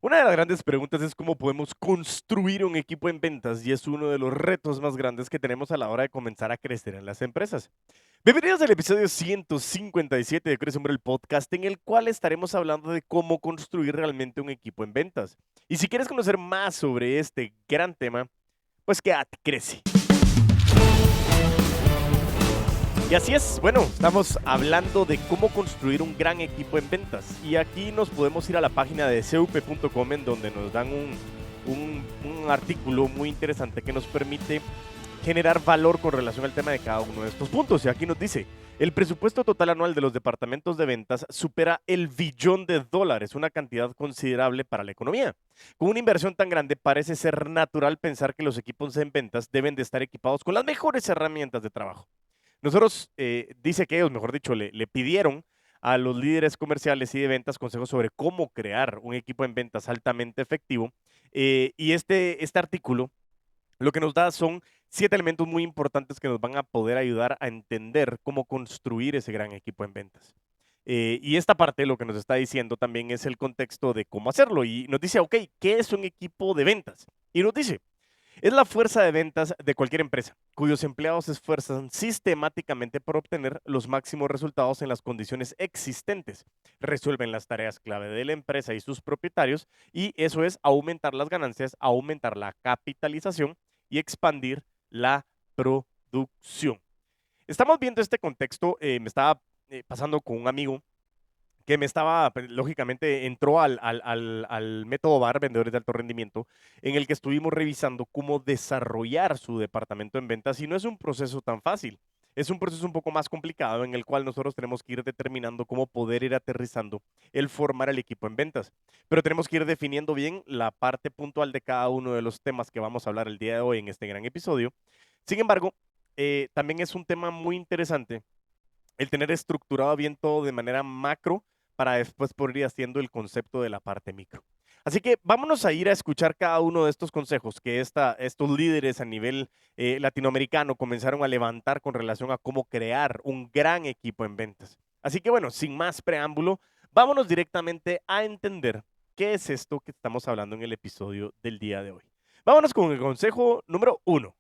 Una de las grandes preguntas es cómo podemos construir un equipo en ventas y es uno de los retos más grandes que tenemos a la hora de comenzar a crecer en las empresas. Bienvenidos al episodio 157 de Crece Hombre, el podcast, en el cual estaremos hablando de cómo construir realmente un equipo en ventas. Y si quieres conocer más sobre este gran tema, pues quédate, crece. Y así es, bueno, estamos hablando de cómo construir un gran equipo en ventas. Y aquí nos podemos ir a la página de cup.com en donde nos dan un artículo muy interesante que nos permite generar valor con relación al tema de cada uno de estos puntos. Y aquí nos dice, el presupuesto total anual de los departamentos de ventas supera el billón de dólares, una cantidad considerable para la economía. Con una inversión tan grande, parece ser natural pensar que los equipos en ventas deben de estar equipados con las mejores herramientas de trabajo. Nosotros, dice que ellos, mejor dicho, le pidieron a los líderes comerciales y de ventas consejos sobre cómo crear un equipo en ventas altamente efectivo. Y este artículo lo que nos da son 7 elementos muy importantes que nos van a poder ayudar a entender cómo construir ese gran equipo en ventas. Y esta parte lo que nos está diciendo también es el contexto de cómo hacerlo. Y nos dice, ok, ¿qué es un equipo de ventas? Y nos dice, es la fuerza de ventas de cualquier empresa, cuyos empleados se esfuerzan sistemáticamente por obtener los máximos resultados en las condiciones existentes. Resuelven las tareas clave de la empresa y sus propietarios, y eso es aumentar las ganancias, aumentar la capitalización y expandir la producción. Estamos viendo este contexto, me estaba pasando con un amigo que me estaba, pues, lógicamente, entró al método VAR, Vendedores de Alto Rendimiento, en el que estuvimos revisando cómo desarrollar su departamento en ventas y no es un proceso tan fácil. Es un proceso un poco más complicado en el cual nosotros tenemos que ir determinando cómo poder ir aterrizando el formar el equipo en ventas. Pero tenemos que ir definiendo bien la parte puntual de cada uno de los temas que vamos a hablar el día de hoy en este gran episodio. Sin embargo, también es un tema muy interesante el tener estructurado bien todo de manera macro para después poder ir haciendo el concepto de la parte micro. Así que vámonos a ir a escuchar cada uno de estos consejos que estos líderes a nivel latinoamericano comenzaron a levantar con relación a cómo crear un gran equipo en ventas. Así que bueno, sin más preámbulo, vámonos directamente a entender qué es esto que estamos hablando en el episodio del día de hoy. Vámonos con el consejo número 1.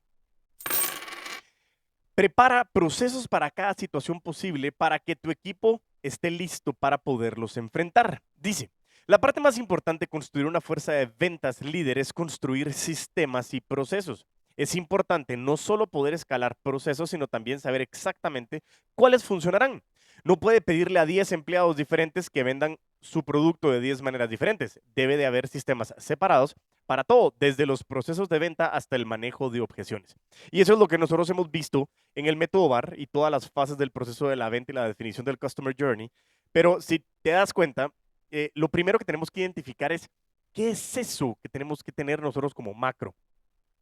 Prepara procesos para cada situación posible para que tu equipo esté listo para poderlos enfrentar. Dice, la parte más importante de construir una fuerza de ventas líder es construir sistemas y procesos. Es importante no solo poder escalar procesos, sino también saber exactamente cuáles funcionarán. No puede pedirle a 10 empleados diferentes que vendan su producto de 10 maneras diferentes. Debe de haber sistemas separados para todo, desde los procesos de venta hasta el manejo de objeciones. Y eso es lo que nosotros hemos visto en el método VAR y todas las fases del proceso de la venta y la definición del Customer Journey. Pero si te das cuenta, lo primero que tenemos que identificar es qué es eso que tenemos que tener nosotros como macro.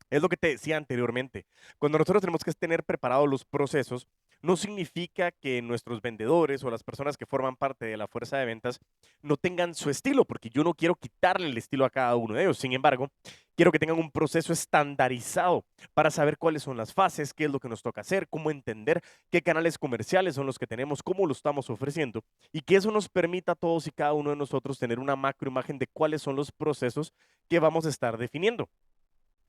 Es lo que te decía anteriormente. Cuando nosotros tenemos que tener preparados los procesos, no significa que nuestros vendedores o las personas que forman parte de la fuerza de ventas no tengan su estilo, porque yo no quiero quitarle el estilo a cada uno de ellos. Sin embargo, quiero que tengan un proceso estandarizado para saber cuáles son las fases, qué es lo que nos toca hacer, cómo entender qué canales comerciales son los que tenemos, cómo lo estamos ofreciendo y que eso nos permita a todos y cada uno de nosotros tener una macroimagen de cuáles son los procesos que vamos a estar definiendo.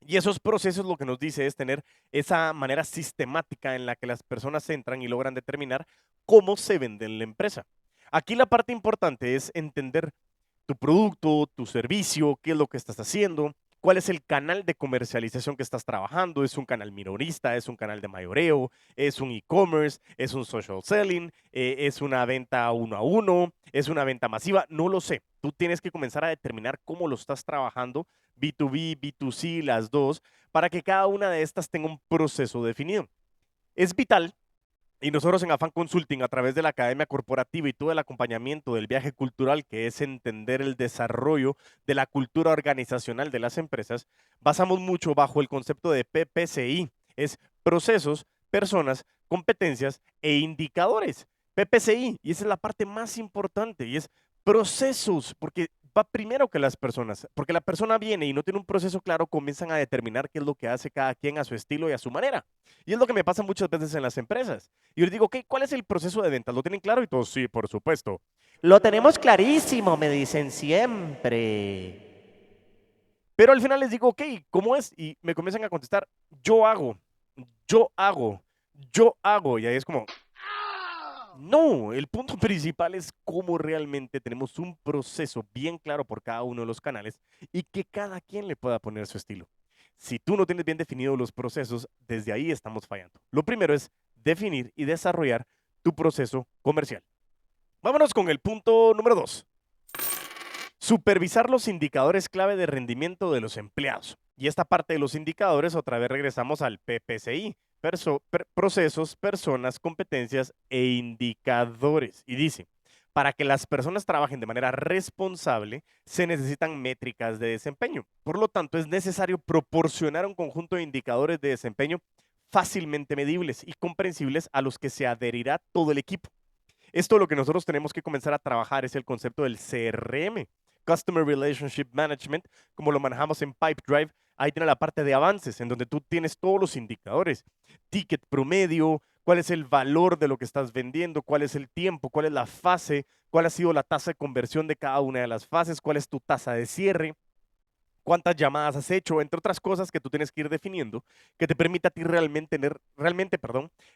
Y esos procesos lo que nos dice es tener esa manera sistemática en la que las personas entran y logran determinar cómo se vende en la empresa. Aquí la parte importante es entender tu producto, tu servicio, qué es lo que estás haciendo, cuál es el canal de comercialización que estás trabajando, es un canal minorista, es un canal de mayoreo, es un e-commerce, es un social selling, es una venta uno a uno, es una venta masiva, no lo sé. Tú tienes que comenzar a determinar cómo lo estás trabajando, B2B, B2C, las dos, para que cada una de estas tenga un proceso definido. Es vital y nosotros en Afán Consulting, a través de la Academia Corporativa y todo el acompañamiento del viaje cultural, que es entender el desarrollo de la cultura organizacional de las empresas, basamos mucho bajo el concepto de PPCI. Es procesos, personas, competencias e indicadores. PPCI, y esa es la parte más importante, y es procesos, porque va primero que las personas, porque la persona viene y no tiene un proceso claro, comienzan a determinar qué es lo que hace cada quien a su estilo y a su manera. Y es lo que me pasa muchas veces en las empresas. Y yo les digo, ok, ¿cuál es el proceso de ventas? ¿Lo tienen claro? Y todos, sí, por supuesto. Lo tenemos clarísimo, me dicen siempre. Pero al final les digo, ok, ¿cómo es? Y me comienzan a contestar, yo hago, yo hago, yo hago. Y ahí es como, no, el punto principal es cómo realmente tenemos un proceso bien claro por cada uno de los canales y que cada quien le pueda poner su estilo. Si tú no tienes bien definidos los procesos, desde ahí estamos fallando. Lo primero es definir y desarrollar tu proceso comercial. Vámonos con el punto número 2. Supervisar los indicadores clave de rendimiento de los empleados. Y esta parte de los indicadores, otra vez regresamos al PPCI, procesos, personas, competencias e indicadores. Y dice, para que las personas trabajen de manera responsable, se necesitan métricas de desempeño. Por lo tanto, es necesario proporcionar un conjunto de indicadores de desempeño fácilmente medibles y comprensibles a los que se adherirá todo el equipo. Esto lo que nosotros tenemos que comenzar a trabajar es el concepto del CRM, Customer Relationship Management, como lo manejamos en Pipedrive. Ahí tiene la parte de avances, en donde tú tienes todos los indicadores, ticket promedio, cuál es el valor de lo que estás vendiendo, cuál es el tiempo, cuál es la fase, cuál ha sido la tasa de conversión de cada una de las fases, cuál es tu tasa de cierre, cuántas llamadas has hecho, entre otras cosas que tú tienes que ir definiendo, que te permita a ti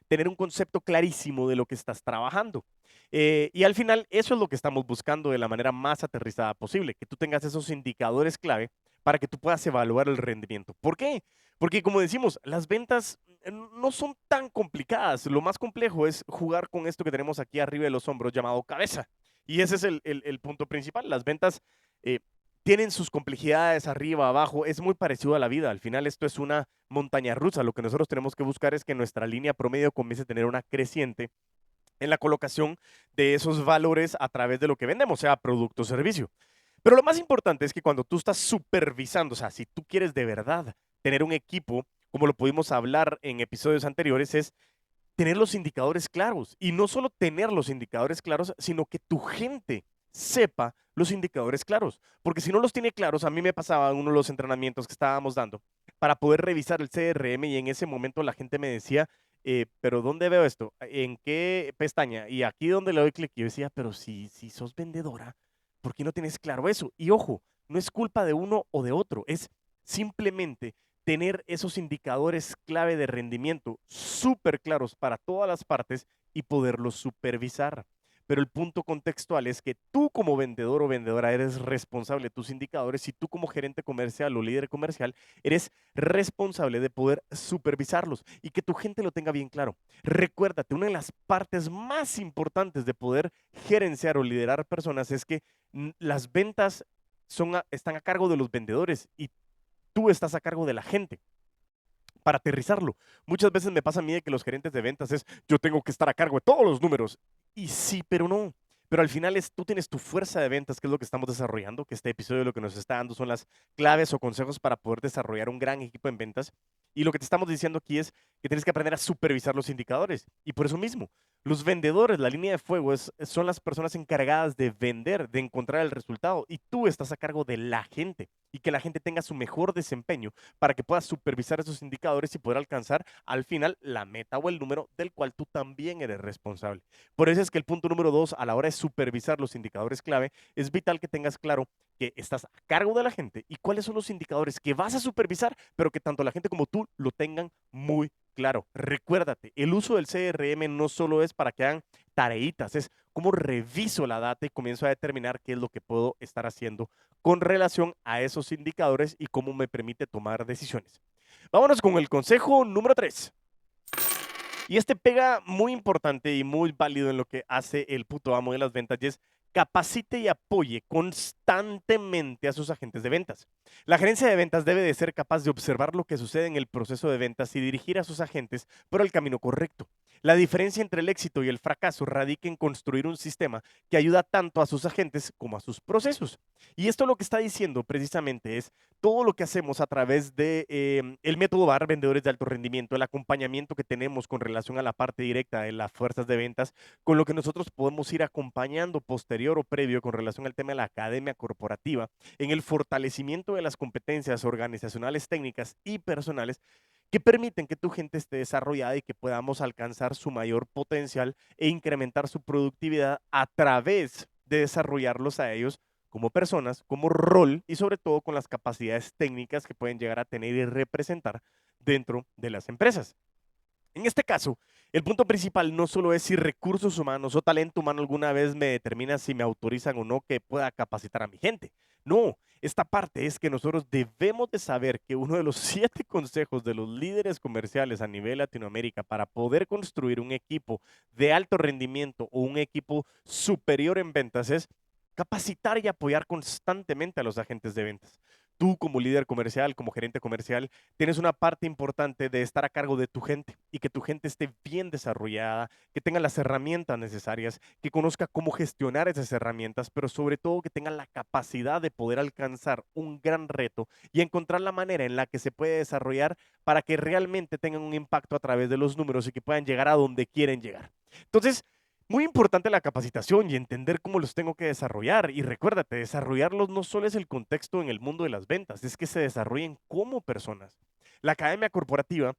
tener un concepto clarísimo de lo que estás trabajando. Y al final, eso es lo que estamos buscando de la manera más aterrizada posible, que tú tengas esos indicadores clave para que tú puedas evaluar el rendimiento. ¿Por qué? Porque como decimos, las ventas no son tan complicadas. Lo más complejo es jugar con esto que tenemos aquí arriba de los hombros llamado cabeza. Y ese es el punto principal. Las ventas eh, tienen sus complejidades arriba, abajo, es muy parecido a la vida. Al final esto es una montaña rusa. Lo que nosotros tenemos que buscar es que nuestra línea promedio comience a tener una creciente en la colocación de esos valores a través de lo que vendemos, sea producto o servicio. Pero lo más importante es que cuando tú estás supervisando, o sea, si tú quieres de verdad tener un equipo, como lo pudimos hablar en episodios anteriores, es tener los indicadores claros. Y no solo tener los indicadores claros, sino que tu gente sepa los indicadores claros. Porque si no los tiene claros, a mí me pasaba en uno de los entrenamientos que estábamos dando para poder revisar el CRM y en ese momento la gente me decía, pero ¿dónde veo esto? ¿En qué pestaña? Y aquí donde le doy clic, yo decía, pero si sos vendedora, ¿por qué no tienes claro eso? Y ojo, no es culpa de uno o de otro, es simplemente tener esos indicadores clave de rendimiento súper claros para todas las partes y poderlos supervisar. Pero el punto contextual es que tú como vendedor o vendedora eres responsable de tus indicadores y tú como gerente comercial o líder comercial eres responsable de poder supervisarlos y que tu gente lo tenga bien claro. Recuérdate, una de las partes más importantes de poder gerenciar o liderar personas es que las ventas están a cargo de los vendedores y tú estás a cargo de la gente para aterrizarlo. Muchas veces me pasa a mí de que los gerentes de ventas es, yo tengo que estar a cargo de todos los números. Y sí, pero no. Pero al final tú tienes tu fuerza de ventas, que es lo que estamos desarrollando, que este episodio lo que nos está dando son las claves o consejos para poder desarrollar un gran equipo en ventas. Y lo que te estamos diciendo aquí es que tienes que aprender a supervisar los indicadores. Y por eso mismo, los vendedores, la línea de fuego, son las personas encargadas de vender, de encontrar el resultado. Y tú estás a cargo de la gente y que la gente tenga su mejor desempeño para que puedas supervisar esos indicadores y poder alcanzar al final la meta o el número del cual tú también eres responsable. Por eso es que el punto número 2, a la hora de supervisar los indicadores clave, es vital que tengas claro que estás a cargo de la gente y cuáles son los indicadores que vas a supervisar, pero que tanto la gente como tú lo tengan muy claro. Recuérdate, el uso del CRM no solo es para que hagan tareitas, es cómo reviso la data y comienzo a determinar qué es lo que puedo estar haciendo con relación a esos indicadores y cómo me permite tomar decisiones. Vámonos con el consejo número 3. Y este pega muy importante y muy válido en lo que hace el puto amo de las ventas y es capacite y apoye constantemente a sus agentes de ventas. La gerencia de ventas debe de ser capaz de observar lo que sucede en el proceso de ventas y dirigir a sus agentes por el camino correcto. La diferencia entre el éxito y el fracaso radica en construir un sistema que ayuda tanto a sus agentes como a sus procesos. Y esto lo que está diciendo precisamente es todo lo que hacemos a través de el método VAR, vendedores de alto rendimiento, el acompañamiento que tenemos con relación a la parte directa de las fuerzas de ventas, con lo que nosotros podemos ir acompañando posterior o previo con relación al tema de la academia corporativa, en el fortalecimiento de las competencias organizacionales, técnicas y personales que permiten que tu gente esté desarrollada y que podamos alcanzar su mayor potencial e incrementar su productividad a través de desarrollarlos a ellos como personas, como rol y sobre todo con las capacidades técnicas que pueden llegar a tener y representar dentro de las empresas. En este caso, el punto principal no solo es si recursos humanos o talento humano alguna vez me determina si me autorizan o no que pueda capacitar a mi gente. No, esta parte es que nosotros debemos de saber que uno de los 7 consejos de los líderes comerciales a nivel Latinoamérica para poder construir un equipo de alto rendimiento o un equipo superior en ventas es capacitar y apoyar constantemente a los agentes de ventas. Tú como líder comercial, como gerente comercial, tienes una parte importante de estar a cargo de tu gente y que tu gente esté bien desarrollada, que tenga las herramientas necesarias, que conozca cómo gestionar esas herramientas, pero sobre todo que tenga la capacidad de poder alcanzar un gran reto y encontrar la manera en la que se puede desarrollar para que realmente tengan un impacto a través de los números y que puedan llegar a donde quieren llegar. Entonces, muy importante la capacitación y entender cómo los tengo que desarrollar. Y recuérdate, desarrollarlos no solo es el contexto en el mundo de las ventas, es que se desarrollen como personas. La academia corporativa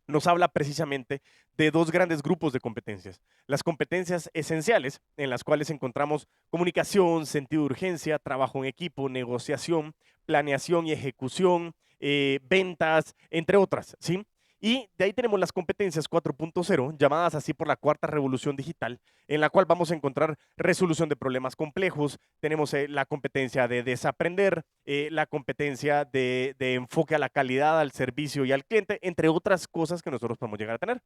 nos habla precisamente de 2 grandes grupos de competencias. Las competencias esenciales, en las cuales encontramos comunicación, sentido de urgencia, trabajo en equipo, negociación, planeación y ejecución, ventas, entre otras, ¿sí? Y de ahí tenemos las competencias 4.0, llamadas así por la cuarta revolución digital, en la cual vamos a encontrar resolución de problemas complejos, tenemos la competencia de desaprender, la competencia de enfoque a la calidad, al servicio y al cliente, entre otras cosas que nosotros podemos llegar a tener.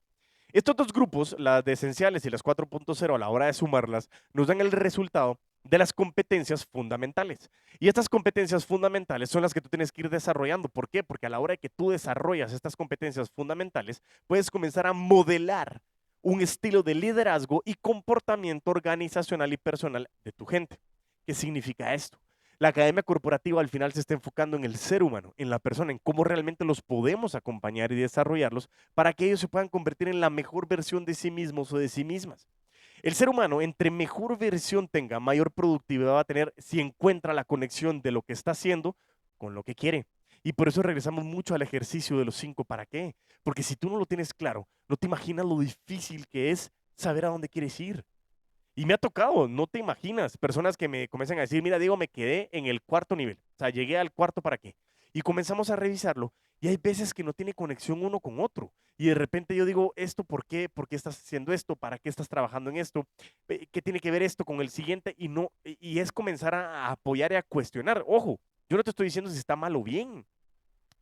Estos 2 grupos, las de esenciales y las 4.0, a la hora de sumarlas, nos dan el resultado de las competencias fundamentales. Y estas competencias fundamentales son las que tú tienes que ir desarrollando. ¿Por qué? Porque a la hora de que tú desarrollas estas competencias fundamentales, puedes comenzar a modelar un estilo de liderazgo y comportamiento organizacional y personal de tu gente. ¿Qué significa esto? La academia corporativa al final se está enfocando en el ser humano, en la persona, en cómo realmente los podemos acompañar y desarrollarlos para que ellos se puedan convertir en la mejor versión de sí mismos o de sí mismas. El ser humano, entre mejor versión tenga, mayor productividad va a tener si encuentra la conexión de lo que está haciendo con lo que quiere. Y por eso regresamos mucho al ejercicio de los 5 para qué. Porque si tú no lo tienes claro, no te imaginas lo difícil que es saber a dónde quieres ir. Y me ha tocado, no te imaginas, personas que me comienzan a decir, mira, Diego, me quedé en el 4.º nivel. O sea, llegué al 4.º para qué. Y comenzamos a revisarlo y hay veces que no tiene conexión uno con otro. Y de repente yo digo, ¿esto por qué? ¿Por qué estás haciendo esto? ¿Para qué estás trabajando en esto? ¿Qué tiene que ver esto con el siguiente? Y no, y es comenzar a apoyar y a cuestionar. Ojo, yo no te estoy diciendo si está mal o bien,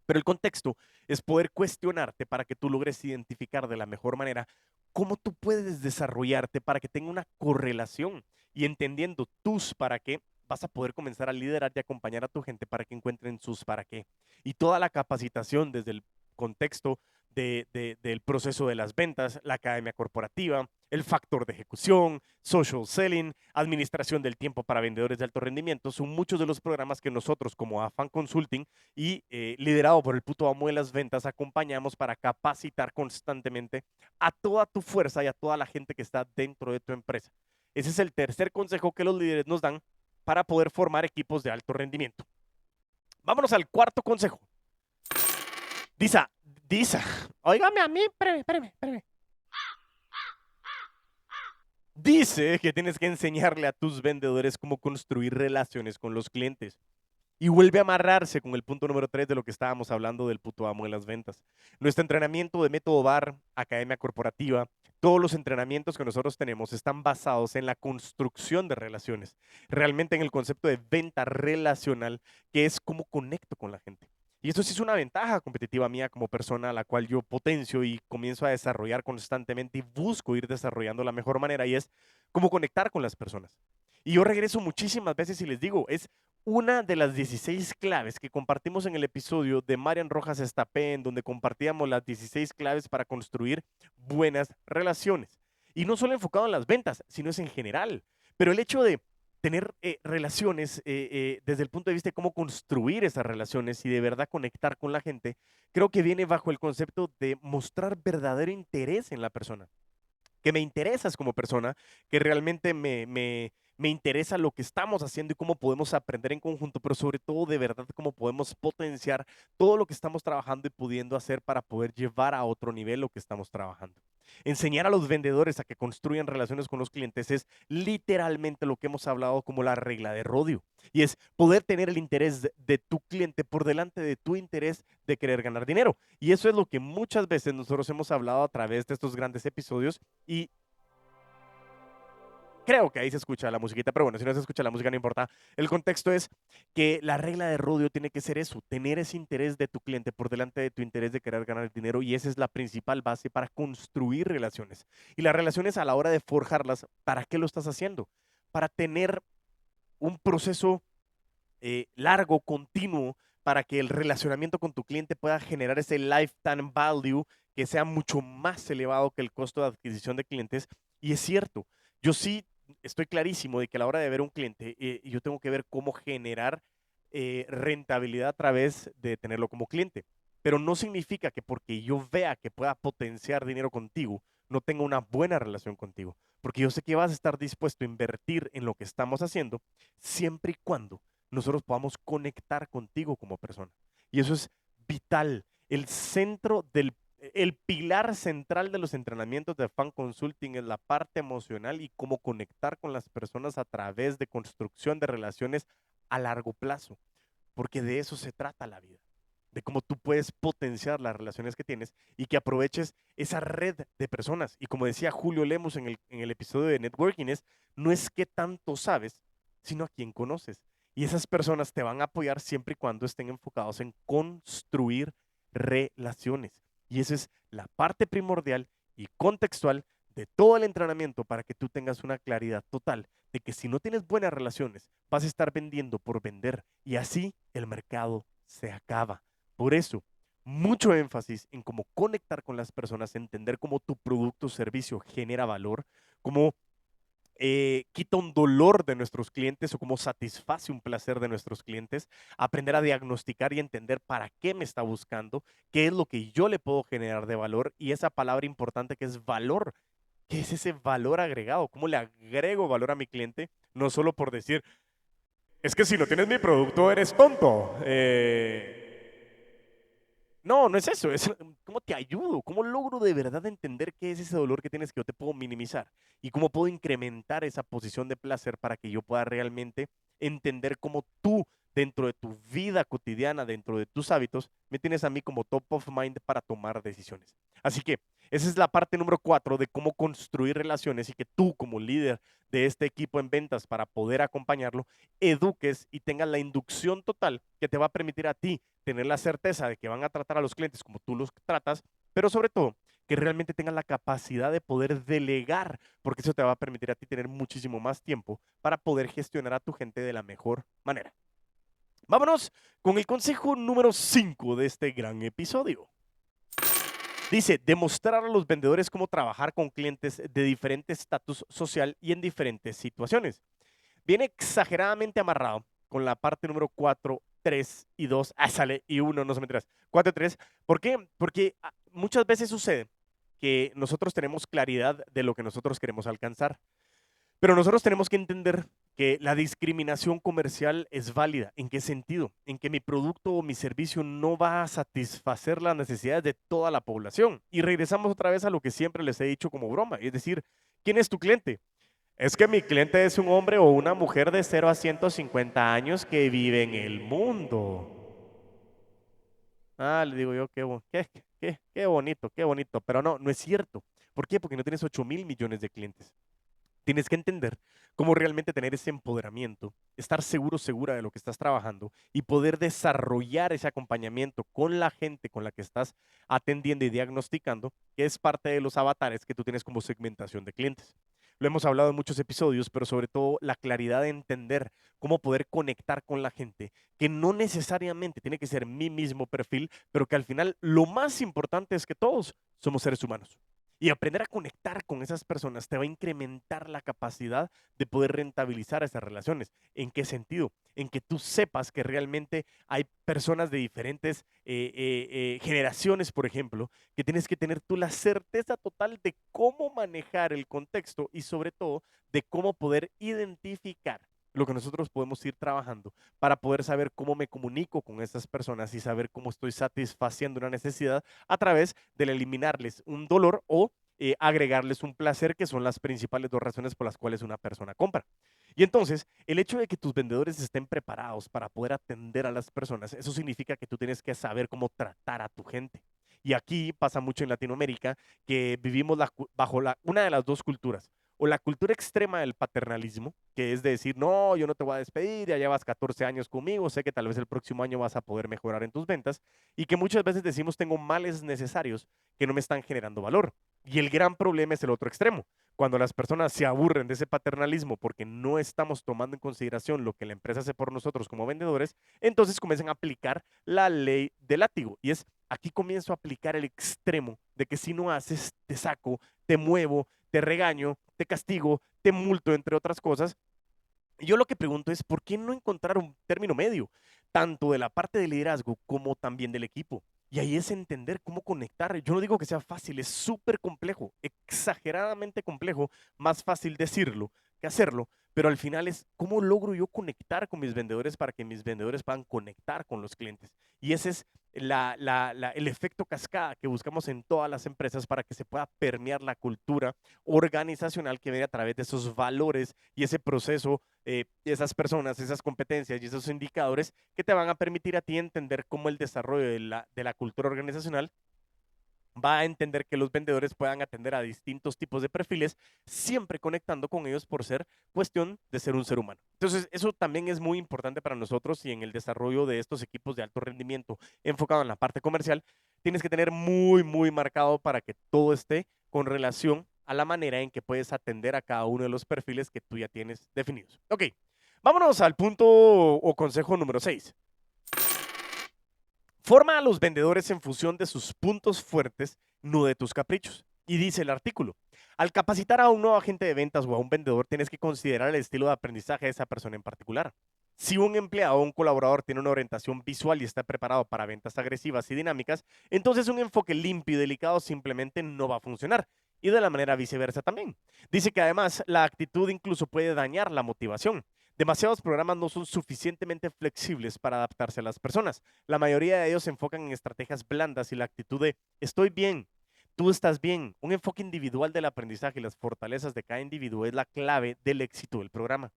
pero el contexto es poder cuestionarte para que tú logres identificar de la mejor manera cómo tú puedes desarrollarte para que tenga una correlación y entendiendo tus para qué, vas a poder comenzar a liderar y acompañar a tu gente para que encuentren sus para qué. Y toda la capacitación desde el contexto del proceso de las ventas, la academia corporativa, el factor de ejecución, social selling, administración del tiempo para vendedores de alto rendimiento, son muchos de los programas que nosotros como Afan Consulting y liderado por el puto amo de las ventas, acompañamos para capacitar constantemente a toda tu fuerza y a toda la gente que está dentro de tu empresa. Ese es el tercer consejo que los líderes nos dan para poder formar equipos de alto rendimiento. Vámonos al cuarto consejo. Disa, óigame a mí, espérame. Dice que tienes que enseñarle a tus vendedores cómo construir relaciones con los clientes. Y vuelve a amarrarse con el punto número 3 de lo que estábamos hablando del puto amo de las ventas. Nuestro entrenamiento de método BAR, academia corporativa, todos los entrenamientos que nosotros tenemos están basados en la construcción de relaciones, realmente en el concepto de venta relacional, que es cómo conecto con la gente. Y eso sí es una ventaja competitiva mía como persona a la cual yo potencio y comienzo a desarrollar constantemente y busco ir desarrollando la mejor manera y es cómo conectar con las personas. Y yo regreso muchísimas veces y les digo, es una de las 16 claves que compartimos en el episodio de Marian Rojas Estapé, en donde compartíamos las 16 claves para construir buenas relaciones. Y no solo enfocado en las ventas, sino es en general. Pero el hecho de tener relaciones desde el punto de vista de cómo construir esas relaciones y de verdad conectar con la gente, creo que viene bajo el concepto de mostrar verdadero interés en la persona. Que me interesas como persona, que realmente me interesa lo que estamos haciendo y cómo podemos aprender en conjunto, pero sobre todo de verdad cómo podemos potenciar todo lo que estamos trabajando y pudiendo hacer para poder llevar a otro nivel lo que estamos trabajando. Enseñar a los vendedores a que construyan relaciones con los clientes es literalmente lo que hemos hablado como la regla de Rodio. Y es poder tener el interés de tu cliente por delante de tu interés de querer ganar dinero. Y eso es lo que muchas veces nosotros hemos hablado a través de estos grandes episodios y creo que ahí se escucha la musiquita, pero bueno, si no se escucha la música no importa. El contexto es que la regla de Rodio tiene que ser eso, tener ese interés de tu cliente por delante de tu interés de querer ganar dinero y esa es la principal base para construir relaciones. Y las relaciones a la hora de forjarlas, ¿para qué lo estás haciendo? Para tener un proceso largo, continuo, para que el relacionamiento con tu cliente pueda generar ese lifetime value que sea mucho más elevado que el costo de adquisición de clientes. Y es cierto, yo sí estoy clarísimo de que a la hora de ver un cliente, yo tengo que ver cómo generar rentabilidad a través de tenerlo como cliente. Pero no significa que porque yo vea que pueda potenciar dinero contigo, no tenga una buena relación contigo. Porque yo sé que vas a estar dispuesto a invertir en lo que estamos haciendo siempre y cuando nosotros podamos conectar contigo como persona. Y eso es vital. El pilar central de los entrenamientos de Fan Consulting es la parte emocional y cómo conectar con las personas a través de construcción de relaciones a largo plazo. Porque de eso se trata la vida. De cómo tú puedes potenciar las relaciones que tienes y que aproveches esa red de personas. Y como decía Julio Lemos en el episodio de Networking, no es qué tanto sabes, sino a quién conoces. Y esas personas te van a apoyar siempre y cuando estén enfocados en construir relaciones. Y esa es la parte primordial y contextual de todo el entrenamiento para que tú tengas una claridad total de que si no tienes buenas relaciones, vas a estar vendiendo por vender y así el mercado se acaba. Por eso, mucho énfasis en cómo conectar con las personas, entender cómo tu producto o servicio genera valor, cómo quita un dolor de nuestros clientes o cómo satisface un placer de nuestros clientes, aprender a diagnosticar y entender para qué me está buscando, qué es lo que yo le puedo generar de valor y esa palabra importante que es valor. ¿Qué es ese valor agregado? ¿Cómo le agrego valor a mi cliente? No solo por decir, es que si no tienes mi producto eres tonto. No, no es eso, es cómo te ayudo, cómo logro de verdad entender qué es ese dolor que tienes que yo te puedo minimizar y cómo puedo incrementar esa posición de placer para que yo pueda realmente entender cómo tú dentro de tu vida cotidiana, dentro de tus hábitos, me tienes a mí como top of mind para tomar decisiones. Así que esa es la parte número 4 de cómo construir relaciones y que tú como líder de este equipo en ventas para poder acompañarlo, eduques y tengas la inducción total que te va a permitir a ti tener la certeza de que van a tratar a los clientes como tú los tratas, pero sobre todo que realmente tengan la capacidad de poder delegar, porque eso te va a permitir a ti tener muchísimo más tiempo para poder gestionar a tu gente de la mejor manera. Vámonos con el consejo número 5 de este gran episodio. Dice, demostrar a los vendedores cómo trabajar con clientes de diferente estatus social y en diferentes situaciones. Viene exageradamente amarrado con la parte número 4, 3 y 2. Sale y 1, no se me enteras. 4 y 3. ¿Por qué? Porque muchas veces sucede que nosotros tenemos claridad de lo que nosotros queremos alcanzar. Pero nosotros tenemos que entender que la discriminación comercial es válida. ¿En qué sentido? En que mi producto o mi servicio no va a satisfacer las necesidades de toda la población. Y regresamos otra vez a lo que siempre les he dicho como broma. Es decir, ¿quién es tu cliente? Es que mi cliente es un hombre o una mujer de 0 a 150 años que vive en el mundo. Le digo yo, qué bonito, qué bonito. Pero no, no es cierto. ¿Por qué? Porque no tienes 8.000 millones de clientes. Tienes que entender cómo realmente tener ese empoderamiento, estar seguro, segura de lo que estás trabajando y poder desarrollar ese acompañamiento con la gente con la que estás atendiendo y diagnosticando, que es parte de los avatares que tú tienes como segmentación de clientes. Lo hemos hablado en muchos episodios, pero sobre todo la claridad de entender cómo poder conectar con la gente, que no necesariamente tiene que ser mi mismo perfil, pero que al final lo más importante es que todos somos seres humanos Y aprender a conectar con esas personas te va a incrementar la capacidad de poder rentabilizar esas relaciones. ¿En qué sentido? En que tú sepas que realmente hay personas de diferentes generaciones, por ejemplo, que tienes que tener tú la certeza total de cómo manejar el contexto y sobre todo de cómo poder identificar lo que nosotros podemos ir trabajando para poder saber cómo me comunico con esas personas y saber cómo estoy satisfaciendo una necesidad a través del eliminarles un dolor o agregarles un placer, que son las principales dos razones por las cuales una persona compra. Y entonces, el hecho de que tus vendedores estén preparados para poder atender a las personas, eso significa que tú tienes que saber cómo tratar a tu gente. Y aquí pasa mucho en Latinoamérica que vivimos bajo una de las dos culturas. O la cultura extrema del paternalismo, que es de decir, no, yo no te voy a despedir, ya llevas 14 años conmigo, sé que tal vez el próximo año vas a poder mejorar en tus ventas, y que muchas veces decimos, tengo males necesarios que no me están generando valor. Y el gran problema es el otro extremo. Cuando las personas se aburren de ese paternalismo porque no estamos tomando en consideración lo que la empresa hace por nosotros como vendedores, entonces comienzan a aplicar la ley del látigo. Y es, aquí comienzo a aplicar el extremo de que si no haces, te saco, te muevo, te regaño, te castigo, te multo, entre otras cosas. Y yo lo que pregunto es, ¿por qué no encontrar un término medio, tanto de la parte de liderazgo como también del equipo? Y ahí es entender cómo conectar. Yo no digo que sea fácil, es súper complejo, exageradamente complejo, más fácil decirlo que hacerlo, pero al final es cómo logro yo conectar con mis vendedores para que mis vendedores puedan conectar con los clientes. Y ese es el efecto cascada que buscamos en todas las empresas para que se pueda permear la cultura organizacional que viene a través de esos valores y ese proceso, esas personas, esas competencias y esos indicadores que te van a permitir a ti entender cómo el desarrollo de la cultura organizacional va a entender que los vendedores puedan atender a distintos tipos de perfiles, siempre conectando con ellos por ser cuestión de ser un ser humano. Entonces, eso también es muy importante para nosotros y en el desarrollo de estos equipos de alto rendimiento enfocado en la parte comercial, tienes que tener muy, muy marcado para que todo esté con relación a la manera en que puedes atender a cada uno de los perfiles que tú ya tienes definidos. Ok, vámonos al punto o consejo número 6. Forma a los vendedores en función de sus puntos fuertes, no de tus caprichos. Y dice el artículo, al capacitar a un nuevo agente de ventas o a un vendedor, tienes que considerar el estilo de aprendizaje de esa persona en particular. Si un empleado o un colaborador tiene una orientación visual y está preparado para ventas agresivas y dinámicas, entonces un enfoque limpio y delicado simplemente no va a funcionar. Y de la manera viceversa también. Dice que además la actitud incluso puede dañar la motivación. Demasiados programas no son suficientemente flexibles para adaptarse a las personas. La mayoría de ellos se enfocan en estrategias blandas y la actitud de estoy bien, tú estás bien. Un enfoque individual del aprendizaje y las fortalezas de cada individuo es la clave del éxito del programa.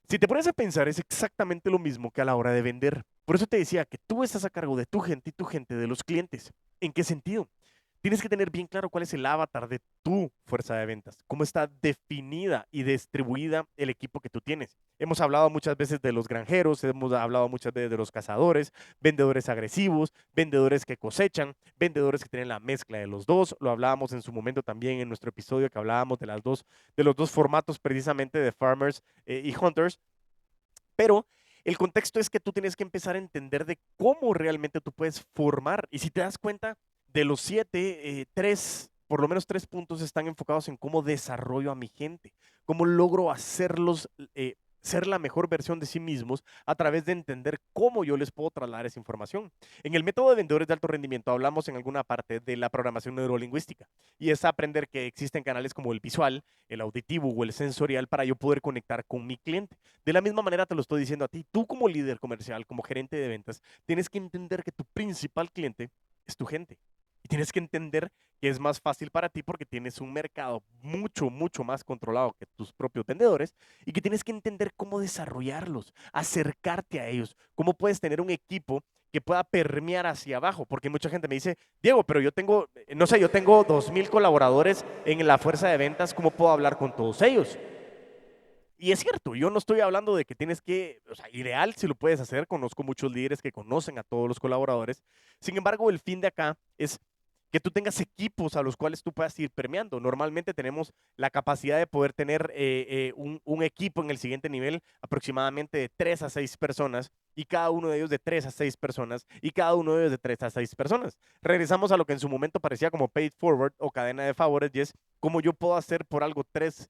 Si te pones a pensar, es exactamente lo mismo que a la hora de vender. Por eso te decía que tú estás a cargo de tu gente y tu gente de los clientes. ¿En qué sentido? Tienes que tener bien claro cuál es el avatar de tu fuerza de ventas, cómo está definida y distribuida el equipo que tú tienes. Hemos hablado muchas veces de los granjeros, hemos hablado muchas veces de los cazadores, vendedores agresivos, vendedores que cosechan, vendedores que tienen la mezcla de los dos. Lo hablábamos en su momento también en nuestro episodio que hablábamos de los dos formatos precisamente de farmers y hunters. Pero el contexto es que tú tienes que empezar a entender de cómo realmente tú puedes formar. Y si te das cuenta, de los 7, por lo menos 3 puntos están enfocados en cómo desarrollo a mi gente, cómo logro hacerlos ser la mejor versión de sí mismos a través de entender cómo yo les puedo trasladar esa información. En el método de vendedores de alto rendimiento hablamos en alguna parte de la programación neurolingüística y es aprender que existen canales como el visual, el auditivo o el sensorial para yo poder conectar con mi cliente. De la misma manera te lo estoy diciendo a ti, tú como líder comercial, como gerente de ventas, tienes que entender que tu principal cliente es tu gente. Y tienes que entender que es más fácil para ti porque tienes un mercado mucho, mucho más controlado que tus propios vendedores y que tienes que entender cómo desarrollarlos, acercarte a ellos, cómo puedes tener un equipo que pueda permear hacia abajo, porque mucha gente me dice, Diego, pero yo tengo, no sé, yo tengo 2,000 colaboradores en la fuerza de ventas, ¿cómo puedo hablar con todos ellos? Y es cierto, yo no estoy hablando de que tienes que, o sea, ideal si lo puedes hacer, conozco muchos líderes que conocen a todos los colaboradores, sin embargo, el fin de acá es que tú tengas equipos a los cuales tú puedas ir premiando. Normalmente tenemos la capacidad de poder tener un equipo en el siguiente nivel aproximadamente de 3 a 6 personas y cada uno de ellos de 3 a 6 personas y cada uno de ellos de 3 a 6 personas. Regresamos a lo que en su momento parecía como paid forward o cadena de favores y es cómo yo puedo hacer por algo tres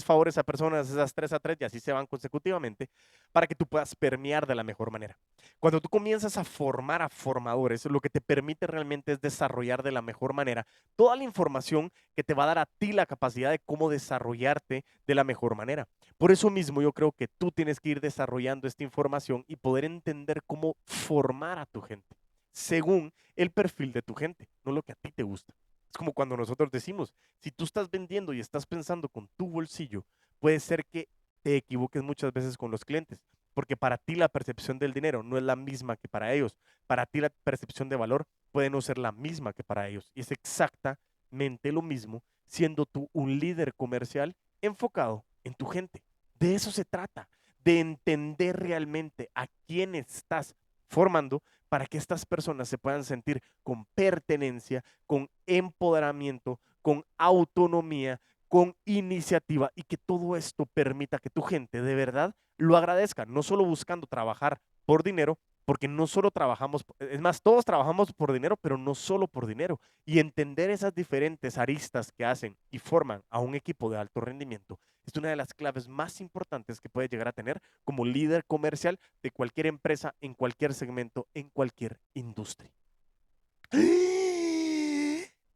favores a personas, esas 3 a 3 y así se van consecutivamente para que tú puedas permear de la mejor manera. Cuando tú comienzas a formar a formadores, lo que te permite realmente es desarrollar de la mejor manera toda la información que te va a dar a ti la capacidad de cómo desarrollarte de la mejor manera. Por eso mismo yo creo que tú tienes que ir desarrollando esta información y poder entender cómo formar a tu gente según el perfil de tu gente, no lo que a ti te gusta. Es como cuando nosotros decimos, si tú estás vendiendo y estás pensando con tu bolsillo, puede ser que te equivoques muchas veces con los clientes, porque para ti la percepción del dinero no es la misma que para ellos. Para ti la percepción de valor puede no ser la misma que para ellos. Y es exactamente lo mismo siendo tú un líder comercial enfocado en tu gente. De eso se trata, de entender realmente a quién estás formando para que estas personas se puedan sentir con pertenencia, con empoderamiento, con autonomía, con iniciativa y que todo esto permita que tu gente de verdad lo agradezca, no solo buscando trabajar por dinero, porque no solo trabajamos, es más, todos trabajamos por dinero, pero no solo por dinero. Y entender esas diferentes aristas que hacen y forman a un equipo de alto rendimiento es una de las claves más importantes que puedes llegar a tener como líder comercial de cualquier empresa, en cualquier segmento, en cualquier industria.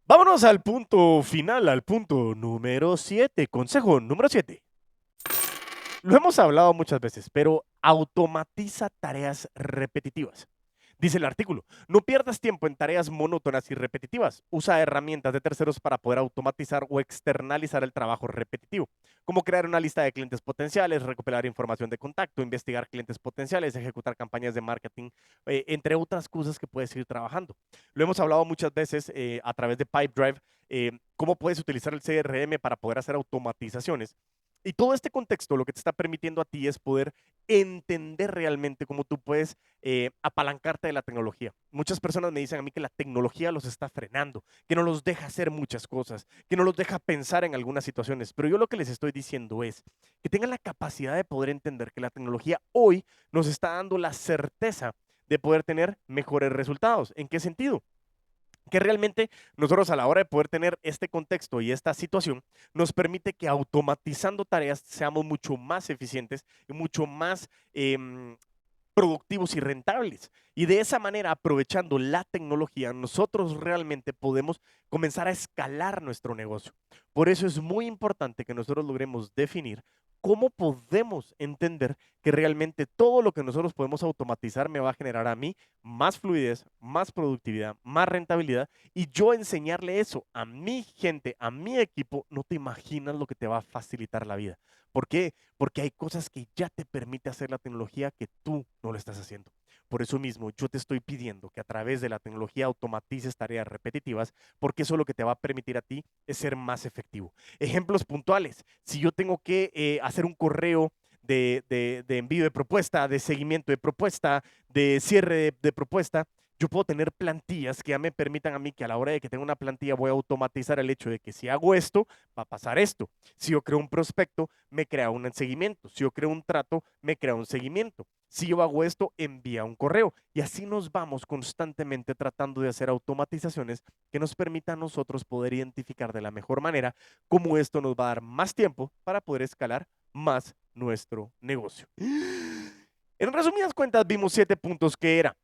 Vámonos al punto final, al punto número 7. Consejo número 7. Lo hemos hablado muchas veces, pero automatiza tareas repetitivas. Dice el artículo, no pierdas tiempo en tareas monótonas y repetitivas. Usa herramientas de terceros para poder automatizar o externalizar el trabajo repetitivo, como crear una lista de clientes potenciales, recopilar información de contacto, investigar clientes potenciales, ejecutar campañas de marketing, entre otras cosas que puedes ir trabajando. Lo hemos hablado muchas veces a través de Pipedrive, cómo puedes utilizar el CRM para poder hacer automatizaciones. Y todo este contexto lo que te está permitiendo a ti es poder entender realmente cómo tú puedes apalancarte de la tecnología. Muchas personas me dicen a mí que la tecnología los está frenando, que no los deja hacer muchas cosas, que no los deja pensar en algunas situaciones. Pero yo lo que les estoy diciendo es que tengan la capacidad de poder entender que la tecnología hoy nos está dando la certeza de poder tener mejores resultados. ¿En qué sentido? Que realmente nosotros a la hora de poder tener este contexto y esta situación nos permite que automatizando tareas seamos mucho más eficientes y mucho más productivos y rentables. Y de esa manera, aprovechando la tecnología, nosotros realmente podemos comenzar a escalar nuestro negocio. Por eso es muy importante que nosotros logremos definir cómo podemos entender que realmente todo lo que nosotros podemos automatizar me va a generar a mí más fluidez, más productividad, más rentabilidad y yo enseñarle eso a mi gente, a mi equipo, no te imaginas lo que te va a facilitar la vida. ¿Por qué? Porque hay cosas que ya te permite hacer la tecnología que tú no lo estás haciendo. Por eso mismo, yo te estoy pidiendo que a través de la tecnología automatices tareas repetitivas, porque eso lo que te va a permitir a ti es ser más efectivo. Ejemplos puntuales. Si yo tengo que hacer un correo de envío de propuesta, de seguimiento de propuesta, de cierre de propuesta, yo puedo tener plantillas que ya me permitan a mí que a la hora de que tenga una plantilla voy a automatizar el hecho de que si hago esto, va a pasar esto. Si yo creo un prospecto, me crea un seguimiento. Si yo creo un trato, me crea un seguimiento. Si yo hago esto, envía un correo. Y así nos vamos constantemente tratando de hacer automatizaciones que nos permitan a nosotros poder identificar de la mejor manera cómo esto nos va a dar más tiempo para poder escalar más nuestro negocio. En resumidas cuentas, vimos 7 puntos que era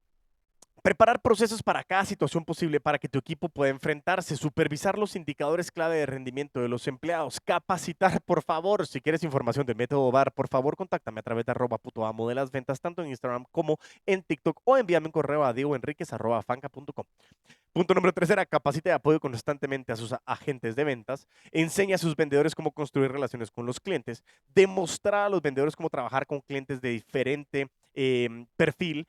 preparar procesos para cada situación posible para que tu equipo pueda enfrentarse, supervisar los indicadores clave de rendimiento de los empleados, capacitar, por favor. Si quieres información del método VAR, por favor, contáctame a través de @putoamo de las ventas, tanto en Instagram como en TikTok, o envíame un correo a diegoenriquez@fanca.com. Punto número 3 era capacita y apoyo constantemente a sus agentes de ventas, enseña a sus vendedores cómo construir relaciones con los clientes, demostrar a los vendedores cómo trabajar con clientes de diferente perfil,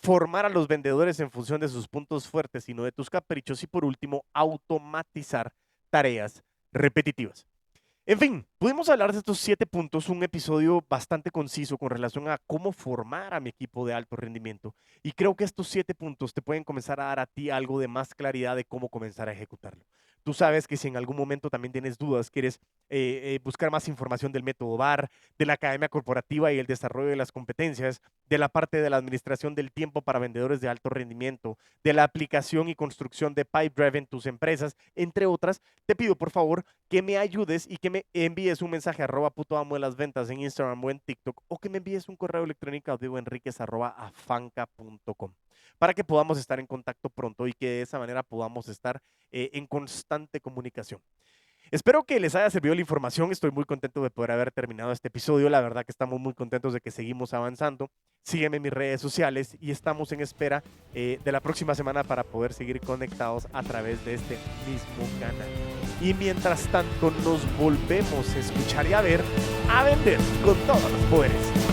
formar a los vendedores en función de sus puntos fuertes y no de tus caprichos y por último, automatizar tareas repetitivas. En fin, pudimos hablar de estos 7 puntos, un episodio bastante conciso con relación a cómo formar a mi equipo de alto rendimiento. Y creo que estos 7 puntos te pueden comenzar a dar a ti algo de más claridad de cómo comenzar a ejecutarlo. Tú sabes que si en algún momento también tienes dudas, quieres buscar más información del método BAR, de la academia corporativa y el desarrollo de las competencias, de la parte de la administración del tiempo para vendedores de alto rendimiento, de la aplicación y construcción de Pipedrive en tus empresas, entre otras, te pido por favor que me ayudes y que me envíes un mensaje @ puto amo de las ventas en Instagram o en TikTok, o que me envíes un correo electrónico a diegoenriquez@afanca.com para que podamos estar en contacto pronto y que de esa manera podamos estar en constante comunicación. Espero que les haya servido la información. Estoy muy contento de poder haber terminado este episodio. La verdad que estamos muy contentos de que seguimos avanzando. Sígueme en mis redes sociales y estamos en espera de la próxima semana para poder seguir conectados a través de este mismo canal. Y mientras tanto nos volvemos a escuchar y a ver, a vender con todos los poderes.